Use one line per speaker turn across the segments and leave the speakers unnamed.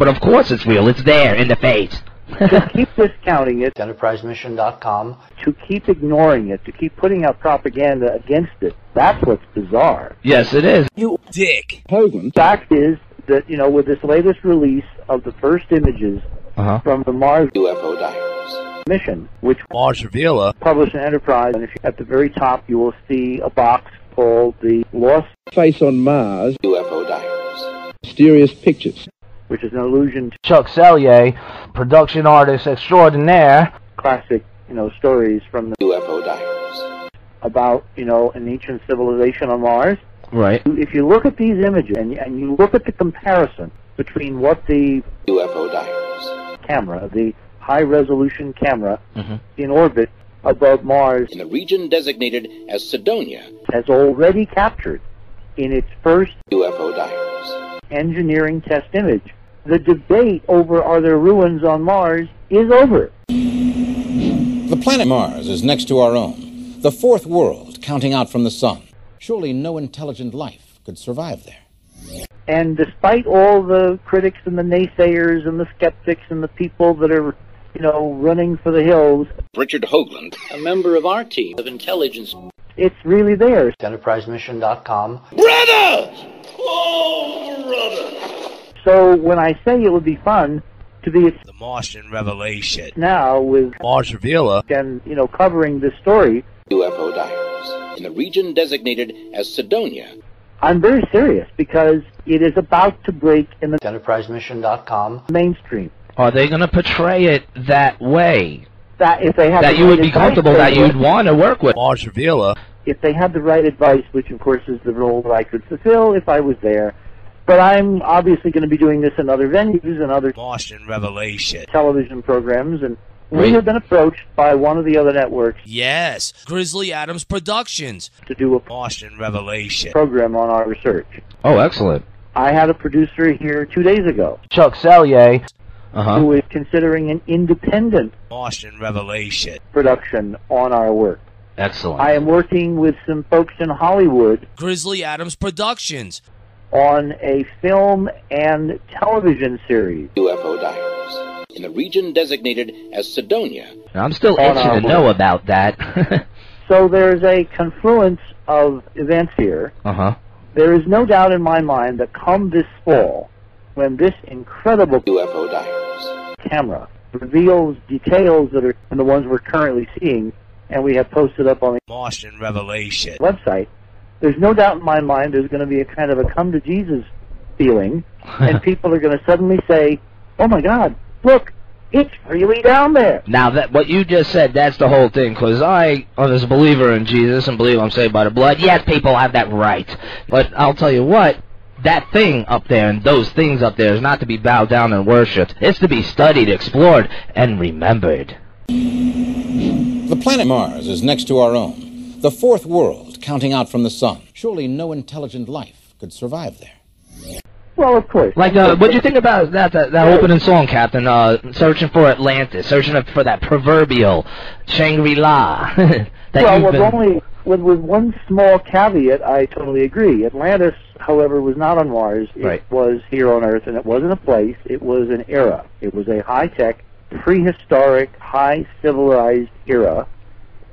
but of course it's real. It's there in the face.
To keep discounting it,
EnterpriseMission.com.
to keep ignoring it, to keep putting out propaganda against it, that's what's bizarre.
Yes, it is.
You dick.
Hoagland. Fact is that, you know, with this latest release of the first images from the Mars
UFO Diaries
mission, which
Mars Revealer
published in Enterprise, and if you, at the very top you will see a box called the Lost
Face on Mars
UFO Diaries.
Mysterious Pictures,
which is an allusion to
Chuck Selye, production artist extraordinaire.
classic, you know, stories from the
UFO Diaries.
about, you know, an ancient civilization on Mars.
Right.
If you look at these images and you look at the comparison between what the
UFO Diaries.
camera, the high-resolution camera in orbit above Mars
In the region designated as Sidonia.
has already captured in its first
UFO Diaries.
engineering test image, the debate over are there ruins on Mars is over.
The planet Mars is next to our own, the fourth world counting out from the sun. Surely no intelligent life could survive there.
And despite all the critics and the naysayers and the skeptics and the people that are, you know, running for the hills,
Richard Hoagland, a member of our team of intelligence.
it's really there.
EnterpriseMission.com.
Brother! Oh, brother!
So when I say it would be fun to be
The Martian Revelation
now with
Mars Revealer
and, you know, covering this story,
UFO Diaries. In the region designated as Sidonia.
I'm very serious because it is about to break in the
EnterpriseMission.com.
mainstream.
Are they going to portray it that way?
That if they have
That
the
you would
right
be
advice,
comfortable,
they
that
would.
you'd want to work with?
Mars Revealer
If they had the right advice, which of course is the role that I could fulfill if I was there. But I'm obviously going to be doing this in other venues and other
Martian Revelation.
television programs, and we
Right.
have been approached by one of the other networks
Yes, Grizzly Adams Productions.
to do a
Martian Revelation.
program on our research.
Oh, excellent.
I had a producer here 2 days ago
Chuck Selye,
who is considering an independent
Martian Revelation.
production on our work.
Excellent.
I am working with some folks in Hollywood
Grizzly Adams Productions.
on a film and television series.
UFO Diaries. In the region designated as Sidonia.
I'm still
On
itching
our
to know about that.
So there's a confluence of events here. There is no doubt in my mind that come this fall, when this incredible
UFO Diaries.
camera reveals details that are the ones we're currently seeing, and we have posted up on the
Martian Revelation.
website, there's no doubt in my mind there's going to be a kind of a come to Jesus feeling, and people are going to suddenly say, oh my God, look, it's really down there.
Now, that what you just said, that's the whole thing, because I, as a believer in Jesus and believe I'm saved by the blood, yes, people have that right. But I'll tell you what, that thing up there and those things up there is not to be bowed down and worshipped. It's to be studied, explored, and remembered.
The planet Mars is next to our own, the fourth world counting out from the sun. Surely no intelligent life could survive there.
Well, of course.
Like, what'd you think about that opening song, Captain? Searching for Atlantis, searching for that proverbial Shangri-La.
With one small caveat, I totally agree. Atlantis, however, was not on Mars. It was here on Earth, and it wasn't a place. It was an era. It was a high-tech, prehistoric, high-civilized era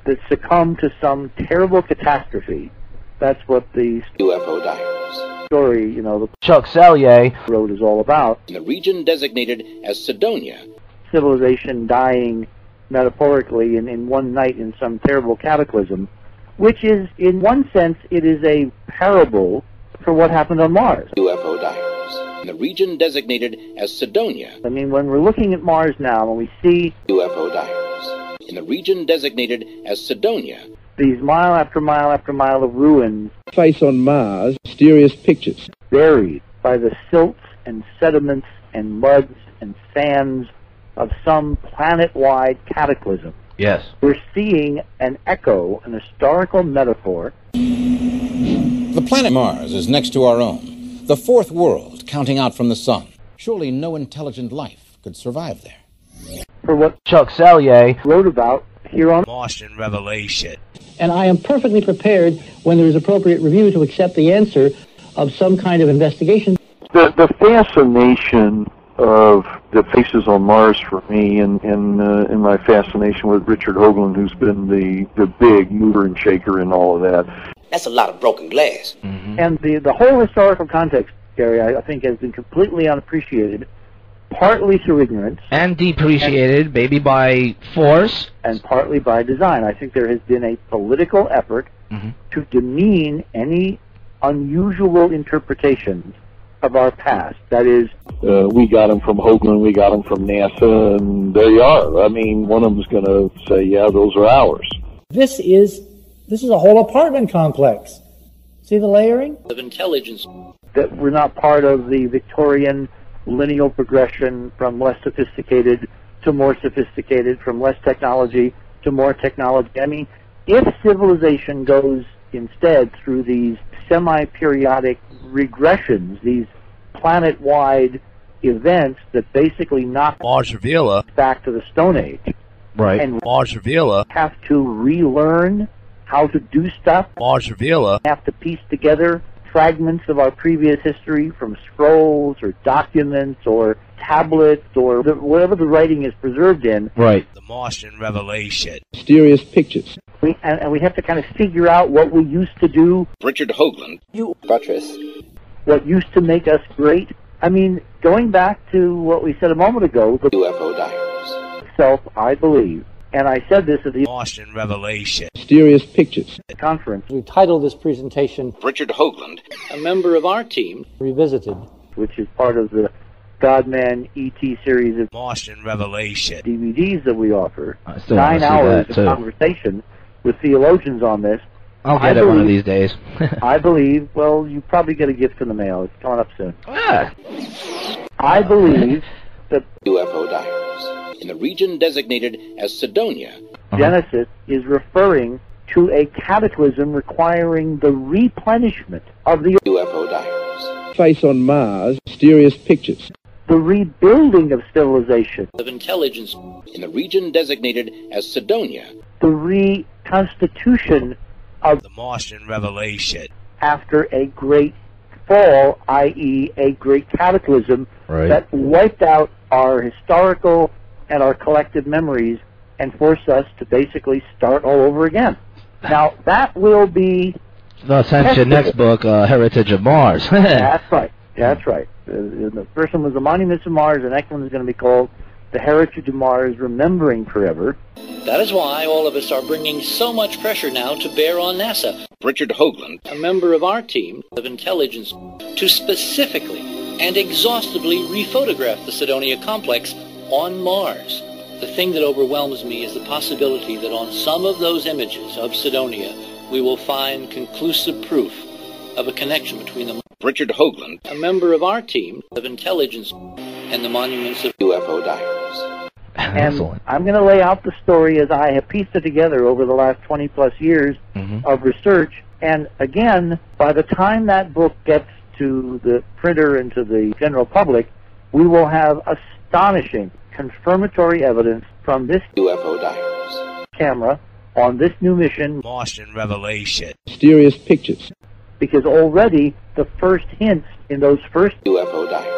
that succumbed to some terrible catastrophe. That's what the
UFO Diaries.
story, you know, the
Chuck Selye
wrote is all about.
In the region designated as Sidonia.
Civilization dying metaphorically in one night in some terrible cataclysm, which is, in one sense, it is a parable for what happened on Mars.
UFO Diaries. In the region designated as Sidonia.
I mean, when we're looking at Mars now, when we see
UFO Diaries. In the region designated as Sidonia.
these mile after mile after mile of ruins,
Face on Mars, Mysterious Pictures,
buried by the silts and sediments and muds and sands of some planet-wide cataclysm.
Yes.
We're seeing an echo, an historical metaphor.
The planet Mars is next to our own, the fourth world counting out from the sun. Surely no intelligent life could survive there.
For what
Chuck Selye
wrote about here on
Martian Revelation.
And I am perfectly prepared, when there is appropriate review, to accept the answer of some kind of investigation.
the fascination
of the faces on Mars for me, and in my fascination with Richard Hoagland, who's been the big mover and shaker in all of that.
That's a lot of broken glass.
Mm-hmm.
And the whole historical context, Gary, I think has been completely unappreciated, partly through ignorance.
And depreciated, maybe by force.
And partly by design. I think there has been a political effort to demean any unusual interpretations of our past. That is,
we got them from Hoagland, we got them from NASA, and there you are. I mean, one of them's going to say, yeah, those are ours.
This is a whole apartment complex. See the layering?
Of intelligence.
That we're not part of the Victorian lineal progression from less sophisticated to more sophisticated, from less technology to more technology. I mean, if civilization goes instead through these semi-periodic regressions, these planet-wide events that basically knock
Mars Revealer
back to the Stone Age,
right?
And
Mars Revealer
have to relearn how to do stuff.
Mars Revealer
Have to piece together fragments of our previous history from scrolls or documents or tablets or whatever the writing is preserved in.
Right.
The Martian Revelation.
Mysterious pictures.
And we have to kind of figure out what we used to do.
Richard Hoagland. You buttress.
What used to make us great. I mean, going back to what we said a moment ago, the
UFO Diaries.
Self, I believe, and I said this at the
Martian Revelation.
Mysterious pictures.
Conference.
We titled this presentation,
Richard Hoagland.
A member of our team.
Revisited.
Which is part of the Godman E.T. series of
Martian Revelation
DVDs that we offer.
9
hours of conversation with theologians on this.
I'll get it one of these days.
I believe, well, you probably get a gift in the mail. It's coming up soon.
Ah.
I believe that
UFO Diaries. In the region designated as Sidonia.
Genesis is referring to a cataclysm requiring the replenishment of the
UFO Diaries.
Face on Mars. Mysterious pictures.
The rebuilding of civilization.
Of intelligence. In the region designated as Sidonia.
The reconstitution of
the Martian Revelation.
After a great fall, i.e. a great cataclysm that wiped out our historical and our collective memories and forced us to basically start all over again. Now, that will be...
That's your next book, Heritage of Mars.
That's right. That's right. The first one was The Monuments of Mars, the next one is going to be called The Heritage of Mars, Remembering Forever.
That is why all of us are bringing so much pressure now to bear on NASA.
Richard Hoagland,
a member of our team of intelligence, to specifically and exhaustively rephotograph the Sidonia complex on Mars. The thing that overwhelms me is the possibility that on some of those images of Sidonia, we will find conclusive proof of a connection between them.
Richard Hoagland,
a member of our team of intelligence, and the monuments of
UFO Diaries.
And I'm going to lay out the story as I have pieced it together over the last 20-plus years of research. And again, by the time that book gets to the printer and to the general public, we will have astonishing confirmatory evidence from this
UFO Diaries
camera on this new mission,
Martian Revelation.
Mysterious pictures.
Because already the first hints in those first
UFO Diaries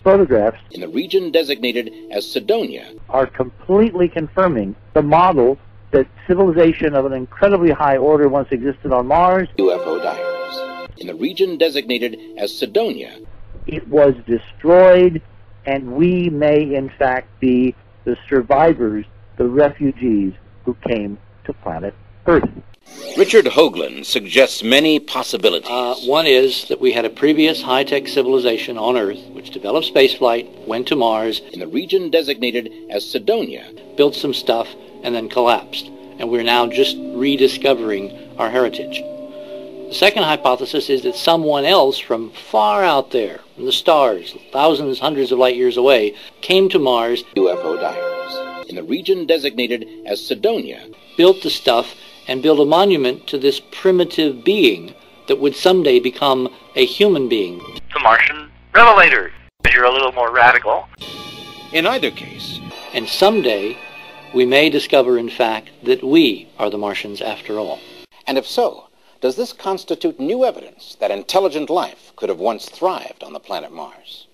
photographs
in the region designated as Sidonia
are completely confirming the model that civilization of an incredibly high order once existed on Mars.
UFO Diaries in the region designated as Sidonia.
It was destroyed, and we may in fact be the survivors, the refugees who came to planet Earth.
Richard Hoagland suggests many possibilities.
One is that we had a previous high-tech civilization on Earth which developed spaceflight, went to Mars,
in the region designated as Sidonia,
built some stuff, and then collapsed. And we're now just rediscovering our heritage. The second hypothesis is that someone else from far out there, from the stars, thousands, hundreds of light years away, came to Mars,
UFO Diaries, in the region designated as Sidonia,
built the stuff, and build a monument to this primitive being that would someday become a human being.
The Martian Revelator. You're a little more radical.
In either case.
And someday, we may discover, in fact, that we are the Martians after all.
And if so, does this constitute new evidence that intelligent life could have once thrived on the planet Mars?